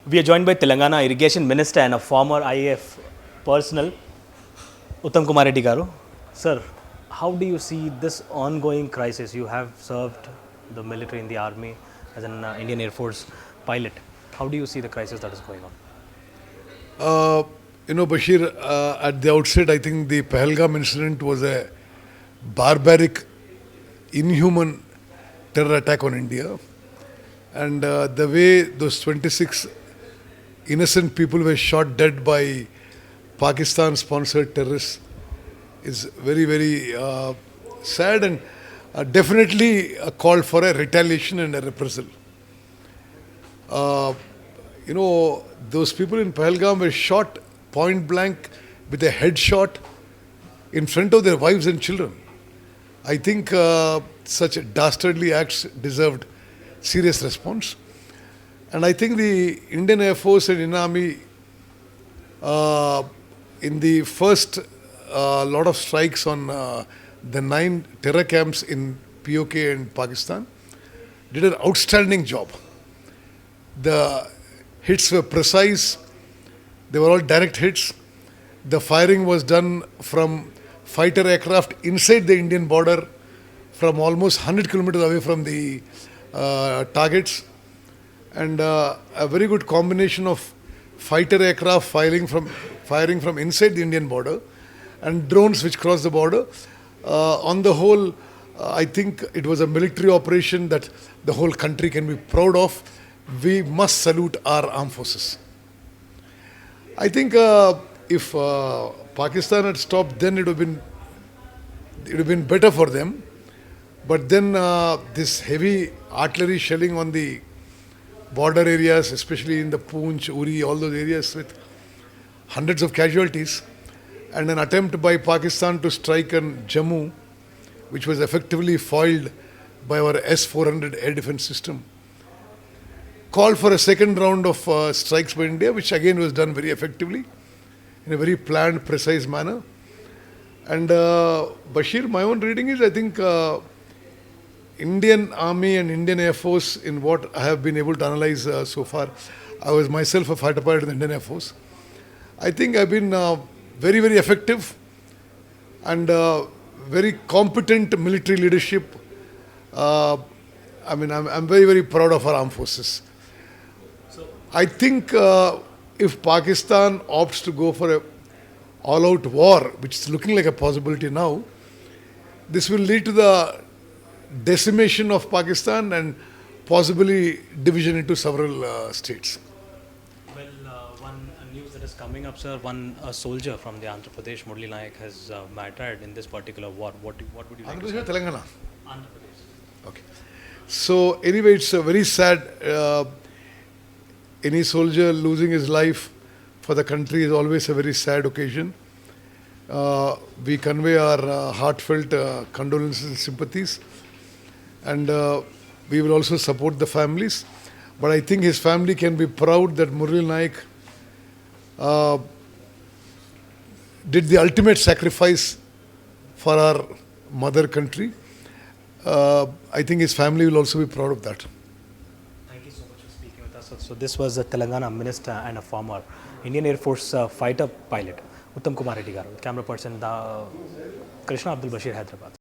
We are joined by Telangana Irrigation Minister and a former IAF personnel, Uttam Kumar Reddy Garu. Sir, how do you see this ongoing crisis? You have served the military in the army as an Indian Air Force pilot. How do you see the crisis that is going on? Bashir, at the outset, I think the Pahalgam incident was a barbaric, inhuman terror attack on India. And the way those 26 innocent people were shot dead by Pakistan-sponsored terrorists is very, very sad and definitely a call for a retaliation and a reprisal. Those people in Pahalgam were shot point blank with a headshot in front of their wives and children. I think such dastardly acts deserved serious response. And I think the Indian Air Force and Indian Army, in the first lot of strikes on the 9 terror camps in POK and Pakistan, did an outstanding job. The hits were precise. They were all direct hits. The firing was done from fighter aircraft inside the Indian border, from almost 100 kilometers away from the targets, and a very good combination of fighter aircraft firing from inside the Indian border and drones which crossed the border. On the whole, I think it was a military operation that the whole country can be proud of. We must salute our armed forces. I think if Pakistan had stopped, then it would have been better for them. But then this heavy artillery shelling on the border areas, especially in the Poonch, Uri, all those areas with hundreds of casualties, and an attempt by Pakistan to strike on Jammu, which was effectively foiled by our S-400 air defense system, called for a second round of strikes by India, which again was done very effectively, in a very planned, precise manner. And Bashir, my own reading is, I think Indian Army and Indian Air Force, in what I have been able to analyze so far, I was myself a fighter pilot in the Indian Air Force. I think I've been very, very effective and very competent military leadership. I'm very, very proud of our armed forces. I think if Pakistan opts to go for a all-out war, which is looking like a possibility now, this will lead to the decimation of Pakistan and possibly division into several states. Well, one news that is coming up, sir, a soldier from the Andhra Pradesh, Murali Nayak, has martyred in this particular war. What would you like to say? Telangana? Andhra Pradesh. Okay. So anyway, it's very sad. Any soldier losing his life for the country is always a very sad occasion. We convey our heartfelt condolences and sympathies, and we will also support the families. But I think his family can be proud that Murali Nayak did the ultimate sacrifice for our mother country. I think his family will also be proud of that. Thank you so much for speaking with us. So this was a Telangana minister and a former Indian Air Force fighter pilot, Uttam Kumar Reddy Garu. Camera person, Krishna Abdul Bashir, Hyderabad.